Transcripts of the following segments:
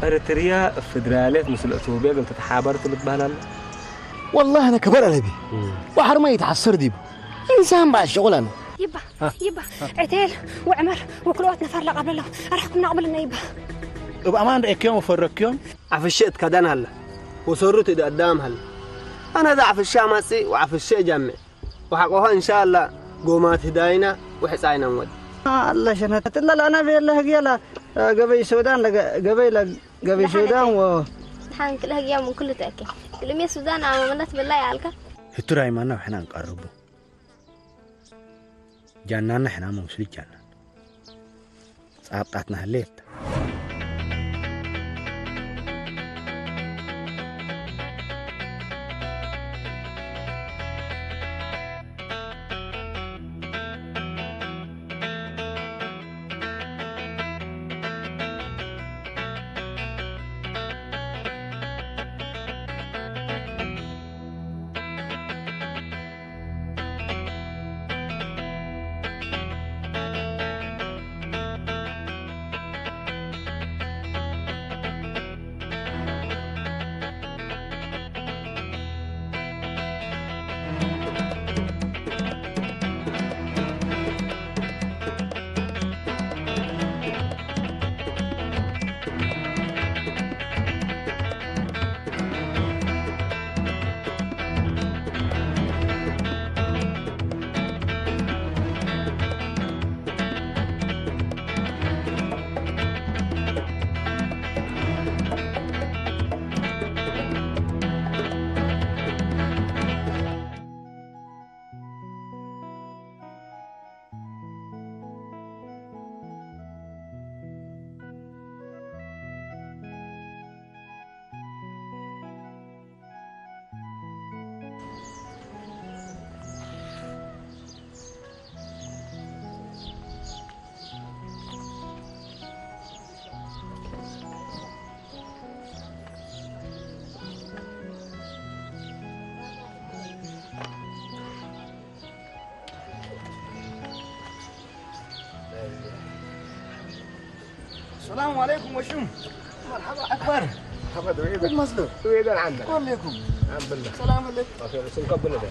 اريتريا فدراليات مثل اثيوبيا قلت تحابرت بتبهلل. والله انا كبر على بي بحر ما يتعصر ديب انسان بعد شغل انا. يبا عتيل وعمر وكلوات نفر لا قبل الله ارحكم قبل يبا. بامان رأيكم وفركم عفشيت كدان هلا وصرت إذا قدام هلا. أنا ذا عفشة ماسي وعفشة جمع وحقوها إن شاء الله قومات هداينا وحساينا مود. الله شنت لا أنا في الله يلا قبي السودان قبي السودان و حان كلها أيام من كل تأكيد كلمة السودان عملت بالله يعلك. هتراي معنا وحنا نقربه جنانا حنا موصل جنان صعبتنا هليت. السلام عليكم وشوم. مرحبا أكبر. مرحبا دويدا. مزلو. دويدا عندك. عليكم. الحمد لله. سلام عليكم. اوكي بس نقبل ده.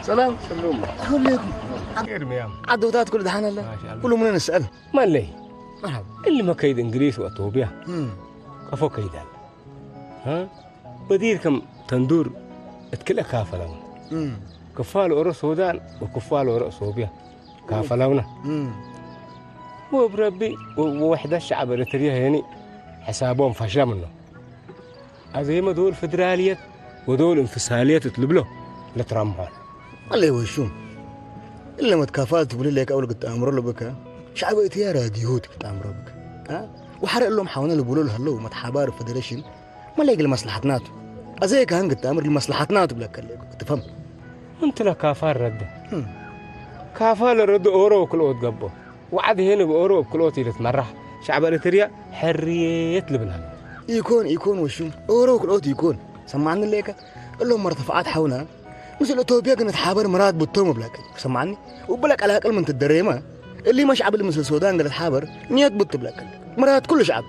سلام. سلوم. عليكم. خير ميام. عدوتات كل دحان الله. ما شاء الله. كل من نسأل. ما لي. مرحبا. اللي ما كيد انجليز واثيوبيا. كفو كيدال. ها؟ بدير كم تندور اتكل كافلون. كفال ورا السودان وكفال ورا اثيوبيا. كافلونا. وبربي ووحدة الشعب الاريتريا يعني حسابهم فشل منه. هذه ما دول فدرالية ودول انفصالية تطلب له لترامبان. الله وشوم. إلا ما تكافلت تقول لك أول قلت أمر له بك. شعب الاريتريا راديوت قلت أمر بك. ها؟ وحرق لهم حاولنا يقولوا له هلو ما تحابار فدريشن ما لاقي لمصلحتناته. أزاي كان قلت أمر لمصلحتناته بلا كلك تفهم. أنت لا كافار رد. كافار رد أورو كلوت قبه. وعد هنا بأورو كلوتي تتمرح. شعب الاريتريا حرية لبنان. يكون وشو أورو كلوت يكون سمعني ليك اللهم مرتفعات حولنا مثل إثيوبيا كانت حابر مرات بالتوم بلاك سمعني وبلك على أقل من تدريمة اللي ما شعب اللي مثل السودان قالت حابر نيات بط بلاك مرات كل شعب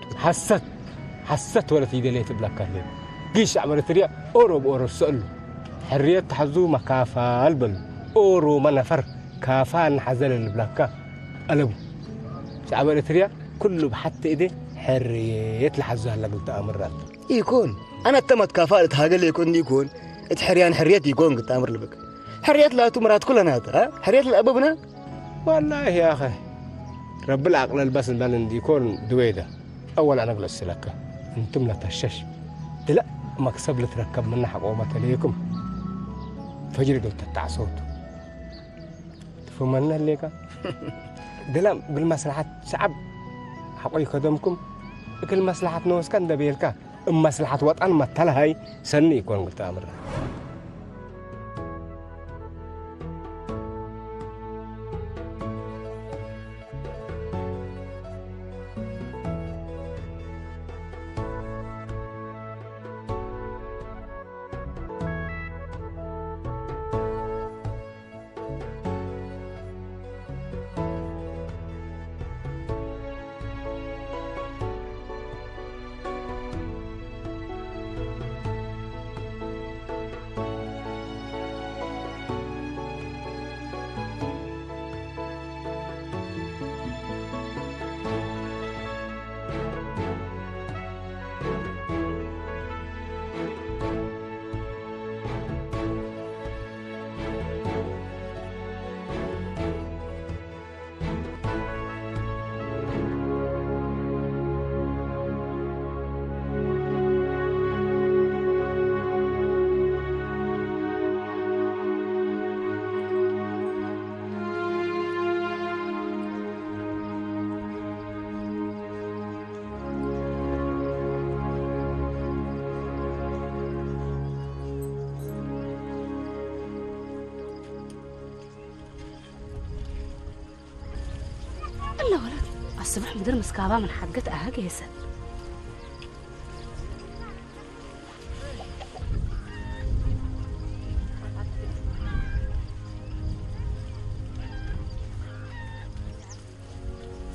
حست ولا تيجي ليه تبلاك ليه جي شعب الاريتريا أورو بأورو سأله حرية تحزو مكافة البل أورو ما نفر كافان حزل البلاكا قلبوا شعب الاريتريا كله بحط إيده حرية لحزها اللي قلت أمرات يكون أنا تمت كفاءة هذا اللي يكون اتحريان حرية يكون قلت أمر لبك حرية لا تمرات كلنا ها حرية الأبونا والله يا أخي رب العقل البس المال يكون دويدة أول أنا أقول السلكة أنتم لا تشش لا مكسب لتركب من حقومة ليكم فجر قلت التعصوت تفهمنا الليكا دلا بالمصلحة شعب حقوي قدمكم كل مصلحة نوس كان دبيلكا مصلحة وطن مثلها هاي سني يكون قلت أمر الصبح مدير مسكابة من حقت أهاجيسة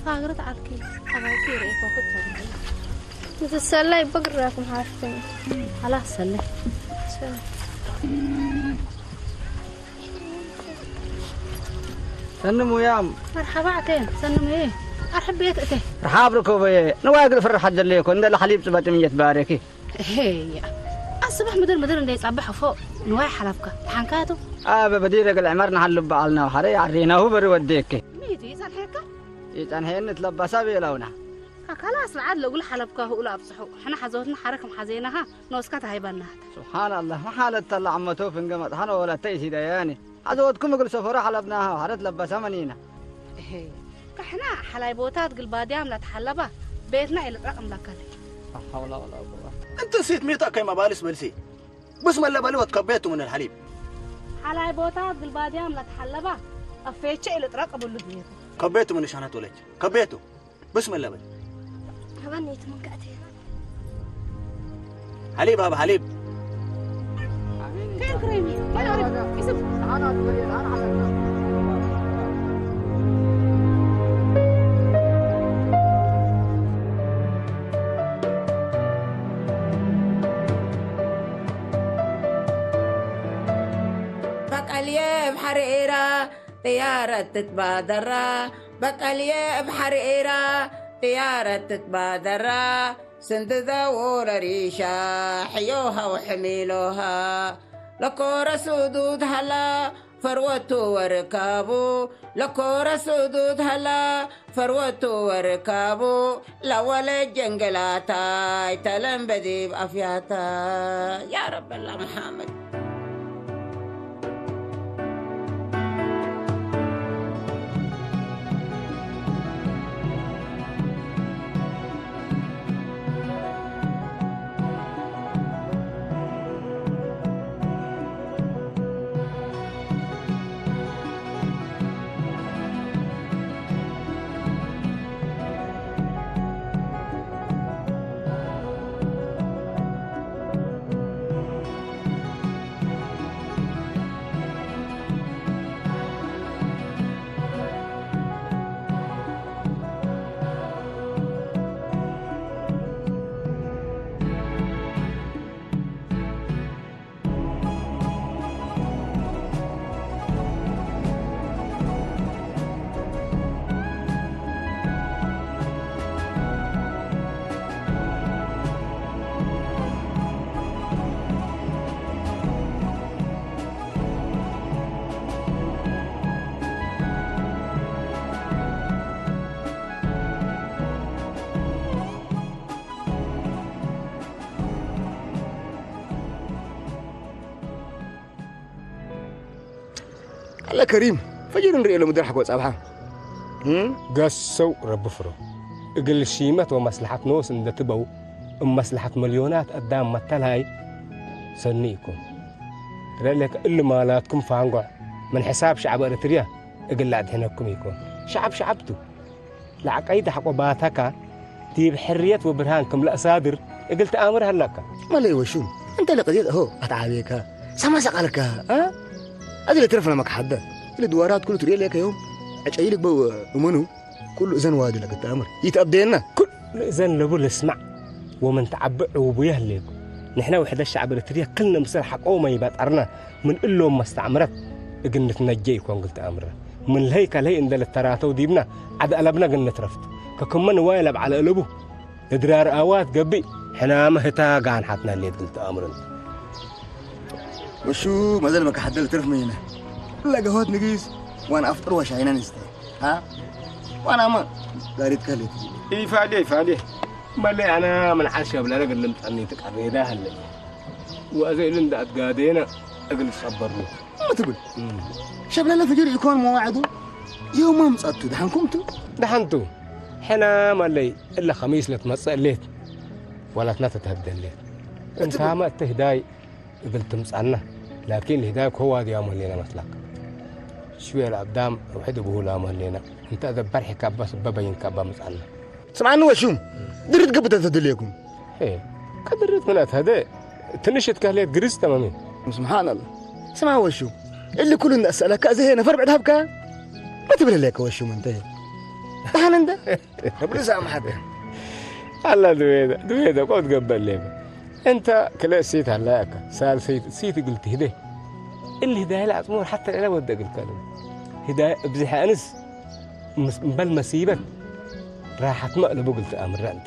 فاقرت عالكي أباكي رأيك وقت صغير تسلي بقراكم عارفين خلاص سلي سنمو يام مرحبا عتين سنم ايه ارحب بيك اته رحاب ركوبي نواقل في الرحج اللي يكون ده الحليب سبات مية باركي هي الصبح مدير اللي يصبحوا فوق نواي حلبك حنكاتو بديرك العمر نحلب بعلنا وحري عرينا هو بروديك ميتي يسال هيك يتنهين نتلبسها بيلونا خلاص العاد لو قول حلبك هو لا بصحو احنا حزوتنا حركه محزينها نوسكتها هي بنات سبحان الله ما حالة طلع عمته في انقمت حنا ولا تيسي دياني حزوتكم يقول سفرة حلبناها وحرت لبسها منينا هي احنا حلايبوتات قلباديام لا تحلبها بيتنا الى رقم لك لا حول ولا قوة انت نسيت ميتك كيما بالس بلسي بس ما اللي وتكبيته من الحليب حلايبوتات قلباديام لا تحلبها افيتش الى رقم اللي بيته كبيته من شانات ولك كبيته بسم الله بل هبنيت من كأتي حليب هذا حليب كيف كريمي ما يعرف اسم بقى اليوم حريرة طيارة تتبادر بقى اليوم حريرة طيارة تتبادر سندذور ريشة حيوها وحميلوها لكورة سدود هلا فروتو وركابو لكورة سدود هلا فروتو وركابو لول الجنجلاتا يتلم بديب أفياتا يا رب الله محمد الله كريم فجر نري له مدير حق وصابها قصوا رب فرو اقل الشيمات ومصلحة نوس ان تبو مصلحة مليونات قدام متلهاي سنيكم رأيك اللي مالاتكم فانقع من حساب شعب اريتريا اقل لعد هناكم يكون شعبته لعقيدة حق باتك تجيب حرية وبرهانكم لا صادر قلت امر هلك ما لي وشو انت اللي قضيت اهو اتعابيك سما سقالك ها هذا اللي ترفنا مك حدا الدوارات كله تريل لك يوم اجايلك بو ومنو كل اذن وادي لك الامر يتابدينا كل اذن لبول اسمع ومن تعبع وبيهلك نحن وحده الشعب الاريتريا كلنا مثل حقومه يبطرنا من لهم ما استعمرت قلنا نجيكم قلت امره من الهيكل هي اندل التراتو ديبنا عاد قلبنا قلنا ترفت ككمن وايلب على قلبه ادرار اوات قبي حنا ما هتا قان حطنا اللي قلت امرنا وشو ما زال ما حد اللي ترف مينا لا قهوت نقيس وانا افطر وشاينا نستي ها وانا ما قاريت كلت فعليه ما لي انا من عشا بلا رجل اللي متعني تقري ده هلا وازي اللي اندات قادينا اقل صبرني ما تقول شباب لا فجر يكون مواعده يوم ما مصطوا دحنتو حنا ما لي الا خميس لتمص الليت ولا تنتهدى الليت انت ما تهداي قلت مصعنا لكن الهداية هو هذا يوم هلينا مثلك شوية الأبدام وحده بهو لا مهلينا انت اذا برحي كابا سببين كابا مسعنا سمعني وشوم درت قبضة تدليكم ايه كدرت من هذا تنشت كهليت جريس تمامين سبحان الله سمع وشوم اللي كل الناس اسالك زي نفر بعد هبكا ما تبري لك وشوم انت دحين انت قبل سامحك الله دويدا قد قبل لي انت كلا سيت هلاك سال سيت قلت هدي الهدايه لا تمر حتى انا ودق الكلام هدايه بزح انس بل مسيبك راحت مقلب قلت امر انت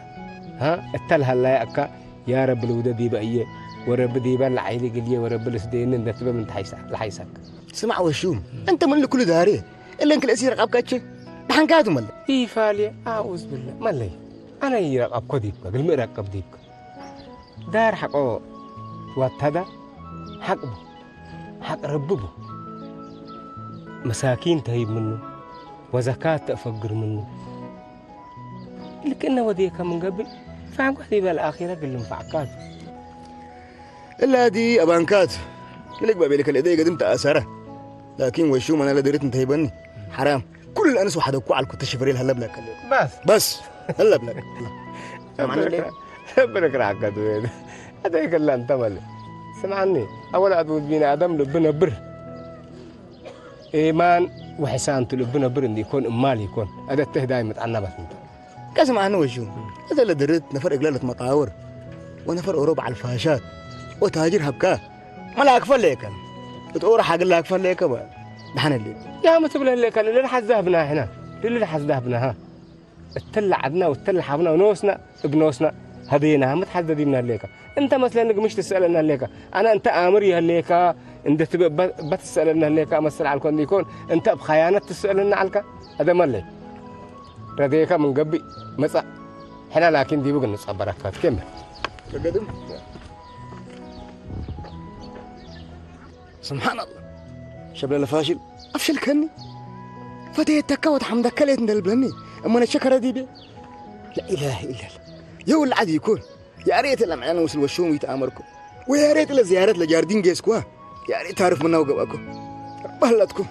ها التل هلاك يا رب الوددي بقيه ورب دي بل عيلي قليه ورب السدين انت تبى من لحيسك سمع وشوم انت من اللي كل داري الا انك الاسير رقبك دحين كاتم ولا اي فالي اعوذ بالله مالي انا يرقب كديبك المرقب ديبك دار حقه واتدا حق رببه مساكين تهيب منه وزكاة تفقر منه لكن وديك من قبل فعم قحدي بالآخرة قل مفعكات إلا دي أبانكات لك بابي لك الإيدي قدمت أسارة لكن وشوم أنا لدريت انتهيبني حرام كل الأنس وحدك وعلى كنت شفريل هلا بلاك بس هلا بلاك ربنا راك دويد هذا يقول انت مالي سمعني اولا ادود بينا ادم لبنا بر ايمان وحسان لبنا بر ان يكون مال يكون هذا التهداي متعنى بس انت كاسم عنه وشو هذا اللي دريت نفر اقلاله مطاور ونفر اوروبا على الفاشات وتاجر هبكاه ما لا اكفل لك بتقول حق الله اكفل لك بقى دحين الليل يا ما تبله لك اللي لحد ذهبنا هنا اللي لحد ذهبنا ها التل عدنا والتل حابنا ونوسنا بنوسنا هدينا متحددين ليك انت مثلا مش تسالنا ليك انا انت امري هليك انت تبى بتسالنا ليك مثل على الكون يكون انت بخيانه تسالنا عليك هذا مالي رديك من قبي مسا احنا لكن دي بقى نصبرك كمل تقدم سبحان الله شبل فاشل افشل كني فتيت تكوت حمدك كليت من البلني اما الشكر دي بي لا اله الا الله يو العادي يكون يا ريت لما انا وصل وشوم يتامركم ويا ريت لزيارات لجاردين جيسكوا يا ريت تعرف منا وقباكم بهلتكم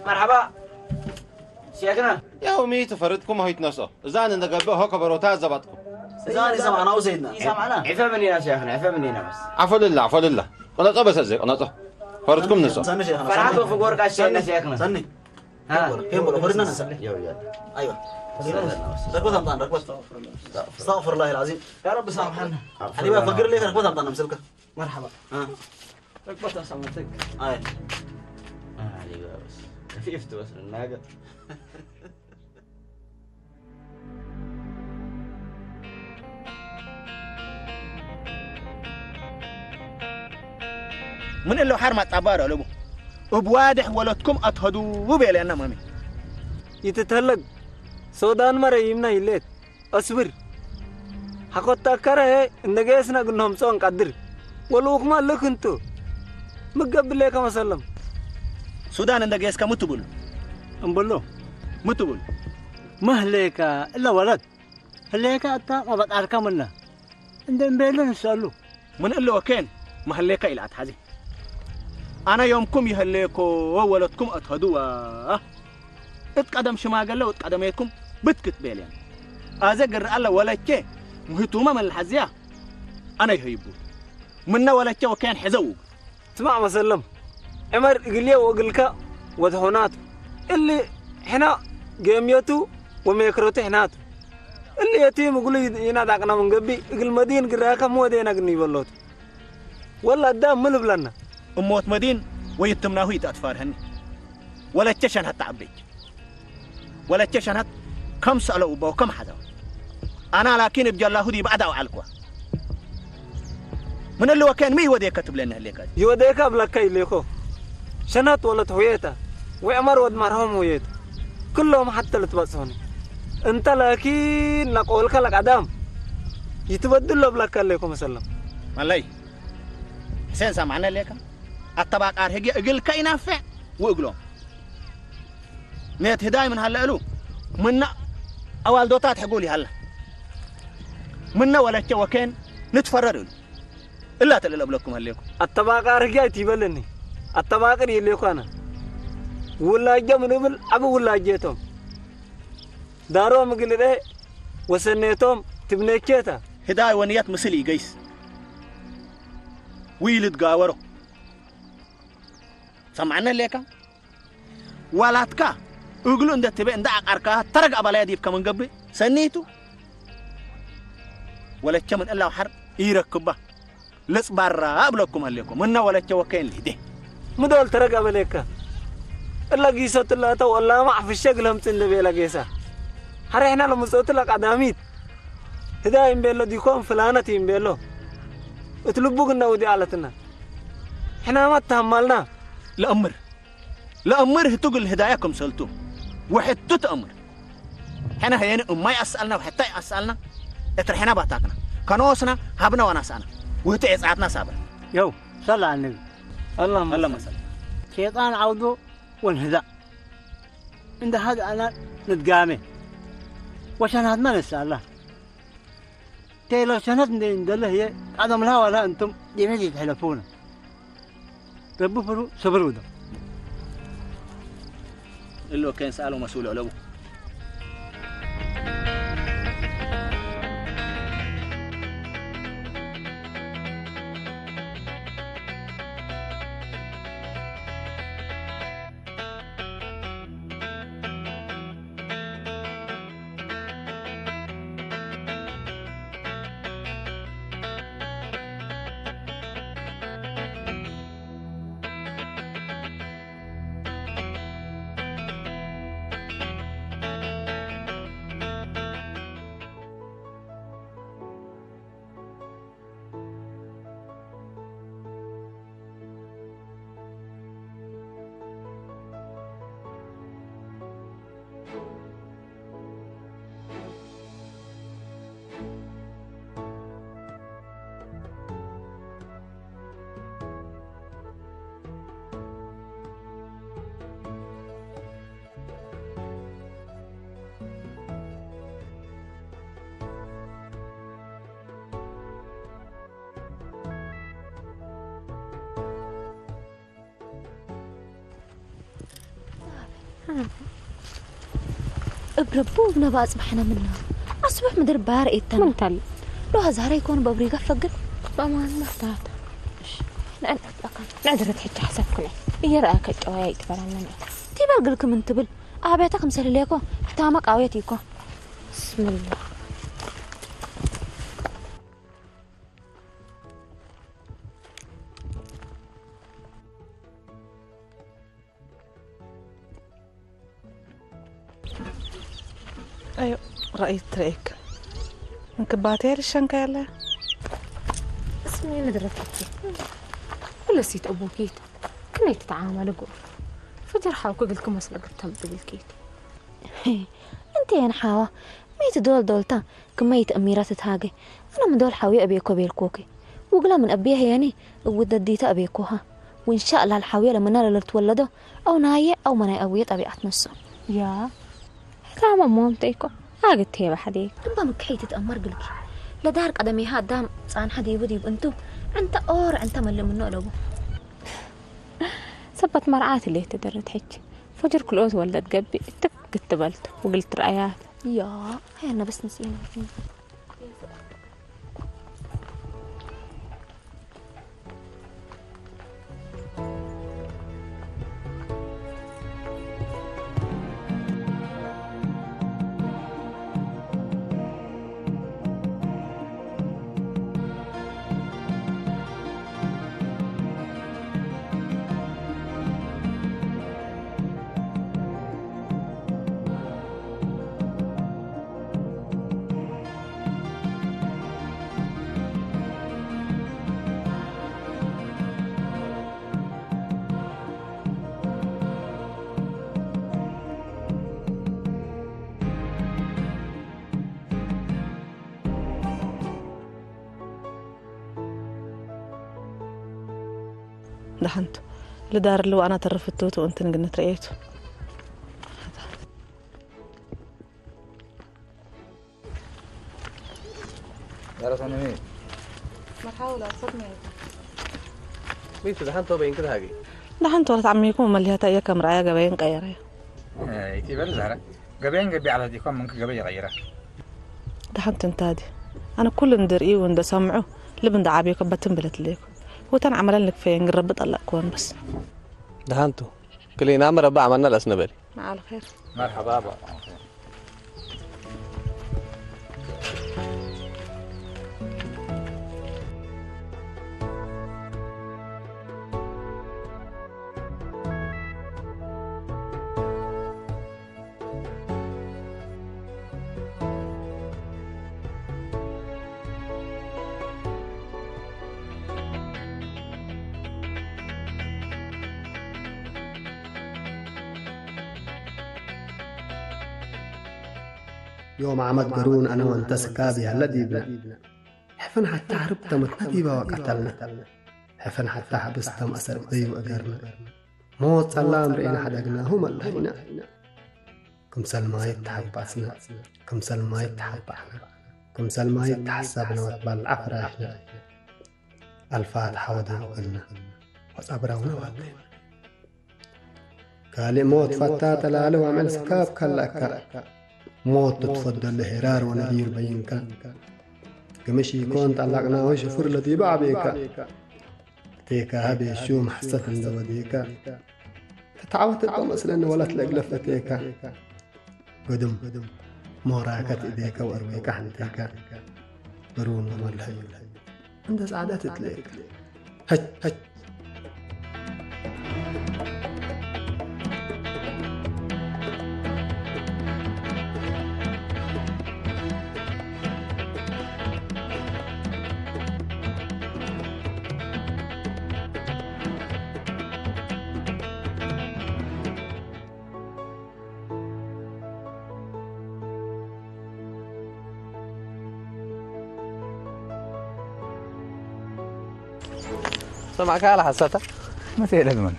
مرحبا شيخنا يومي تفردكم هيت نصا زان نقبل هو كبروتات زبطكم زاني سمعنا وسيدنا سمعنا عفا منينا شيخنا عفا منينا بس عفو لله انا طبس ازيك انا فردكم نصا سني شيخنا فرحتوا في غورك الشيخنا شيخنا سني ها كم خرجنا نسلي يلا ايوه ركبت امطان ركبت استغفر الله العظيم يا رب سامحنا حبيبي فقر لي ركبت امطان مسلكه مرحبا ها ركبت سامحتك اي عليك بس خفيفت بس الناقه من اللي حرمت عباره لبو وبوادح ولدكم اطهدوا بيلي انا مامي يتتهلق سودان مرة يمنا يليت أصبر حقوت تكره إن جيسنا قلناهم سون قدر ولوك ما لك أنتو مقبل لك مسلم سودان عندك جيس كم تقول أمبلو متقول مهلك إلا ولد هليك أنت ما بتعرف منا عندنا بيلنا نسأله من اللي وكان مهلك إلى أتحزي أنا يومكم يهلكوا ولدكم أطهدوا اتقدم شماغله واتقدميتكم بتكت بيلين ازقر الله ولا شيء مهتومه من الحزيا انا يهيبو منا ولا شيء وكان حزوق اسمع مسلم عمر قليه وقلك وذهونات اللي هنا جيميتو وميكروتي هنات اللي يتيم يقول ينادقنا من قبي قل مدين قراك مو دينا قني والله والله قدام ملب لنا اموت مدين ويتمناه يتأتفارهن ولا تشان حتى عبيك ولا تشان حتى كم سألوا بو كم حدا أنا لكن بجالله دي بعد وعلكوا من اللي وكان مي ودي كتب لنا اللي كاتب يوديك أبلك كي ليكو شنات ولا تهويته وعمر ود مرهم ويت كلهم حتى لتبصون أنت لكن نقولك لك عدم يتبدل أبلك ليكم مسلم ملاي سين سامعنا ليك الطبق أرهجي أقول كينافع وأقولهم نيت هداي من هلا له منا أول دوتات حقولي هلا منا ولا وكان نتفرروا إلا تلل أبلكم هليكم الطبق أرهجي تبلني الطبق يليكو أنا ولا جم نبل أبو ولا جيتهم دارو مقل ده وسنيتهم تبني كيتا هداي ونيات مسلي جيس ويلد قاورو سمعنا ليك ولا تكا يقولوا إن تبي إن دعك أركها ترجع بلا يديف كمان قبل سنيتو ولا كمان إلا وحر يركبه لس برا أبلكم هليكم منا ولا توكين لده مدول ترجع بليك إلا جيسة الله تو الله ما في الشغل هم تندبي لا جيسة هرينا لما صوت لك عداميت هدا ينبيلو ديكون فلانة ينبيلو اتلبوك النودي علتنا حنا ما تهملنا لأمر هتقول هداياكم سلتو وحد تتأمر حنا هيني ما يسألنا وحتى يسألنا اترحنا باتاكنا كنوسنا هبنا وناسانا وهتعز عاتنا سابر يو صلى على النبي اللهم صل شيطان عوضه والهداء عند هذا أنا نتقامي وشان هذا ما نسأل الله تيلو شنات ندله هي عدم لها ولا أنتم يمشي تحلفونا ربوا فرو صبروا ده اللي كان سأله مسؤول علوه بربوب نبى أصبحنا منها أصبح مدر بارئ التنا منتل لو هزارة يكون ببريقة فقل بأمان محتاط لأن نعذرت حتى حسبكني إيه رأيك الجوايا يتبرعنا تيبال قلكم انتبل أبيتك مثل ليكو تامك عويتيكو بسم الله أيوة رأيك انكباتي للشنكة يلا اسمي ندرتك ولا سيت أبوكيت كنا يتعامل قول فجر حاوك قلتكم أسلق التمت بالكيت انت يا نحاوة ميت دولتا كميت أميرات تهاجي أنا من دول حاوي أبيكو بيلكوكي وقلا من أبيها يعني ودديتا أبيكوها وإن شاء الله الحاوية لما نالا لتولده أو ناية أو مناي أبويت أبي أتنسو يا كلام مامتيكو قلت هي بحديك ربما كحي تتأمر قلك لا دار قدمي هاد دام صان حدي ودي بنتو انت انت ملي منو لبو صبت مرعات اللي تدرت حج فجر كل أوز ولدت قبي كتبلت وقلت رأيات يا هي أنا بس نسينا دحنتو لدار اللي وأنا ترفتوت وأنت نقلت رأيته يا رسول مين؟ ما حاول أصدمي ميت دحنتو بين كده هاجي دحنتو ولا تعميكم مليها تأيا كم رأيا جبين قيرة كيف الزهرة جبين جبي على ديكم منك جبي غيره دحنت انتادي أنا كل ندري وند سمعه لبن دعابيكم بتنبلت ليكم وتن عملن لك فين نقرب طلع كون بس دحنتو كلينا مربع عملنا الأسنبلي مع الخير مرحبا بابا يوم عمد قرون أنا وأنت سكابي هلا ديبنا حفن حتى عربت متنبيبا وقتلنا حفن حتى حبست مأسر بدي وأقرنا موت سلام رئينا حدقناهم اللهينا كم سلما يتحبسنا كم سلما يتحبحنا كم سلما يتحسبنا وتبال عفراشنا الفاتحة ودعونا وصبرونا وقتنا كالي موت فتاة لالو وعمل سكاب كلك موت تفضل الهرار ونذير بينك كمشي يكون طلقنا وشفر الذي بعبيك تيكا هبي الشوم حسة دوديك تتعود تطمس لأنه ولا تلاقي لفتيك قدم موراكة إيديك وأرويك حنتيك برون ومرلهي عند سعادات تلاقيك هج هج سمعك على حساتها ما تقلق منه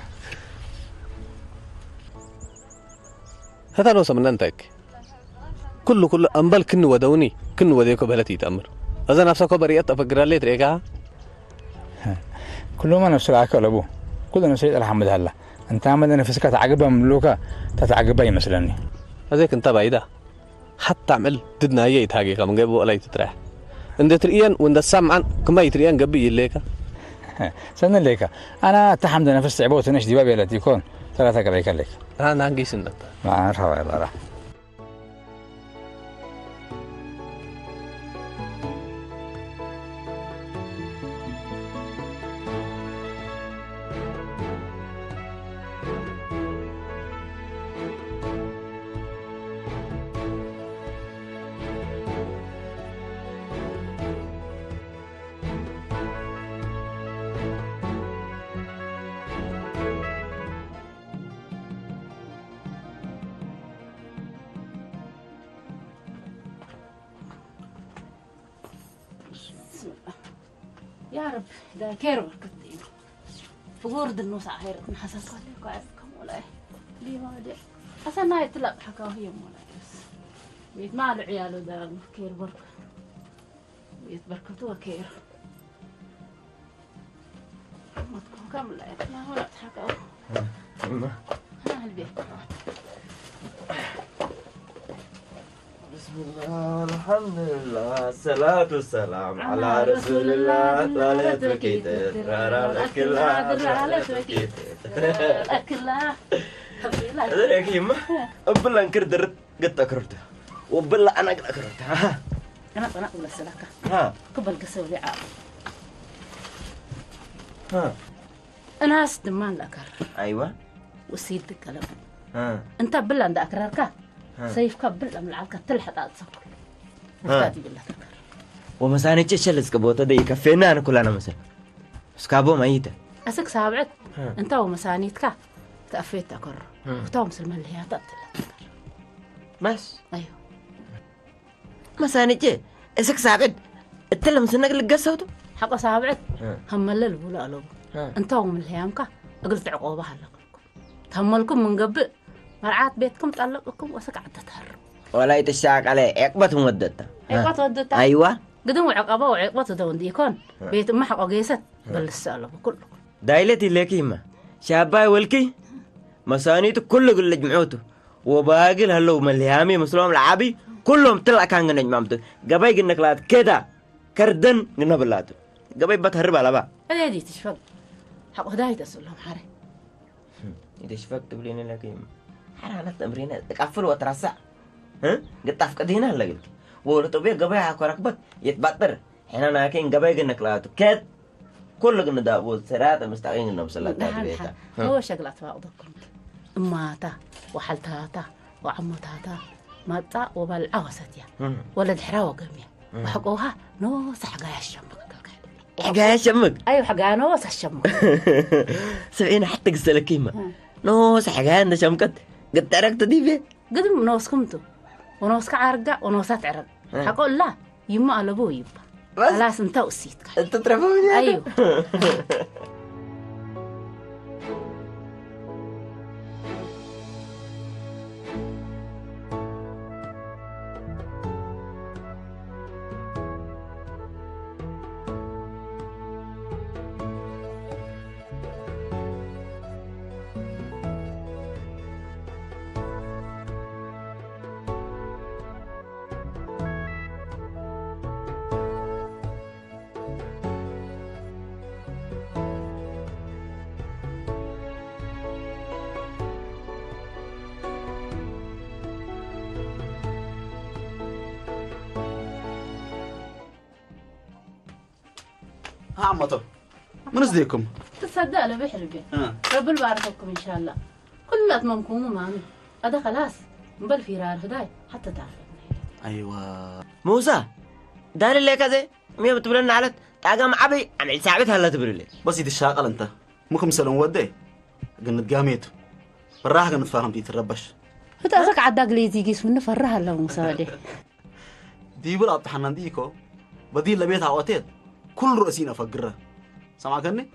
هذا نوصل من أنتك كل أنبال كن ودوني كن وديكو بهلتي تأمر هذا نفسك بريئة أفكر لي تريكها كل ما نفسك عاكل أبوه كل نفسك الحمد لله أنت عمل نفسك تعجبها مملوكة تتعجبها مثلني هذاك أنت بعيدة حتى عمل ددنا هي يتحقق من جابوا علي تتريح عند تريان وعند السمع كما يتريان جبي الليك سنة ليك أنا تحمد نفس عبوت نش دبابي التي يكون ثلاثة كذا يكلك أنا هنجي سنة ما أعرفها والله راح يا رب ده كيرو كتير فقور دنوس عهير نحسس عليك وعفكم ولا ليه ما ادري اصلا يطلع حكاويهم ولا بس بيت مع العيال ده كير برك يتبركتوا كير ما تكون كامله يا ولا تحكوا ها البيت بسم الله الحمد لله الصلاة والسلام على رسول الله لا تركيت الأكل لا تركيت الأكل هذا يما أبلا انكر درت قد أكرته وبلا أنا قد أكرته ها أنا ولا سلكة ها قبل قسوي عاب ها أنا أستمان الأكر أيوة وسيد الكلام ها أنت بلا عند أكررك سيف كبر من العلقة تلحق على الصبر مفتاتي بالله تكر ومساني تشلس كبوتا دي كفينا أنا كلنا مثلا سكابو ميتة أسك سابعت أنت ومسانيتك تأفيت تكر وتو مسلم اللي هي تقتل بس أيوه مساني تي أسك سابعت التلم سنك اللي قصوته حق سابعت هم الليل ولا لو انتو من الهيامكا قلت عقوبها لكم تهملكم من قبل مرعات بيتكم طلقكم وسقعت تهرب ولا يتشاك عليه عقبة مودتها عقبة ودتها أيوة قدموا عقبة وعقبة دون ديكون بيت ما حق قيست بل السالة كله دايلتي لكيمة شاباي والكي مسانيته كله قل جمعوته وباقي هلو مليامي مسلوم العابي كلهم طلع كان نجمعته قباي قلنا كلاد كده كردن قلنا بلاته قباي بتهرب على بقى هذا دي تشفق حق هداية تسولهم حري إذا شفقت تبليني لكيمة حرانة تمرينة تقفل وترسع ها قد تفقد هنا هلا قلت ولا طبيعي قباي حكوا ركبت يتبطر حين أنا كين قباي قلنا كلاده كده كله قلنا دابوز سرات المستقيم قلنا مسلات بيتا هو شغلات فاقدكم أماتا وحلتاتا وعمتاتا ماتا وبالعوستيا ولد حراوة قمية وحقوها نوس حقايا الشمك حقايا الشمك أيوة حقايا نوس الشمك سبعين حتى قصة لكيمة نوس حقايا عند شمكت قد تركت دي بيه قدم نوس كمتو ونوس كعرقة ونوسات عرق حقول لا يما على بو يبا خلاص انت وسيتك انت ترفوني أيوة ها عمتو من ازديكم تصدق له بحربي رب يبارككم ان شاء الله كل اتمامكم ومامي هذا خلاص مبل فرار هداي حتى تعرف ايوه موسى دار اللي كذا مية بتبلنا على تاقام عبي عمل ساعتها هلا تبرلي بس يتشاغل انت ممكن سلون ودي قلنا قاميتو بالراحه قلنا نتفاهم دي تربش هتاسك عداق ليزي جيس من فرها لو مساعده دي بلا طحنا ديكو بدي لبيتها اوتيت كل رؤسينا فقره سمعكني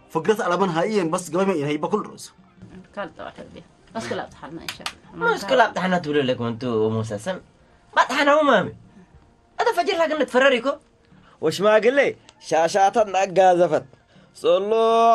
فقرت على بن هايين بس قبل ما ينهي بكل رؤوس كلت واحد بيه بس كلا امتحنا ان شاء الله مش كلا امتحنا تقول لكم انتوا موسى سم ما امتحنا ومامي هذا فجر لك قلنا تفرريكو وش ما قل لي شاشاتنا قاذفت صلوا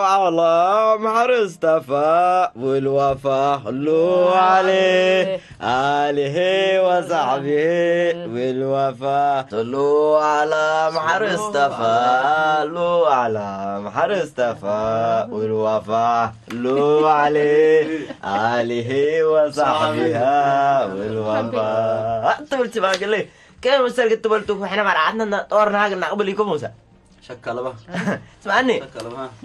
على محر استفاء والوفا صلوا عليه آله وصحبه والوفا صلوا على محر استفاء صلوا على محر استفاء والوفا صلوا عليه آله وصحبه والوفا أنت قلت ما قل لي كيف مستر قلت بلتوك وحنا مرعاتنا طورنا قلنا قبل يكم موسى شكله بقى اسمعني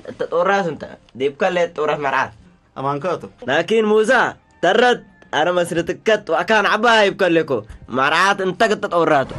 انت طوراس انت ديبك اللي طوراس مرعات امان كاتو لكن موسى ترد انا مسرتكت وكان عبايب كلكو مرعات انت قد طوراتو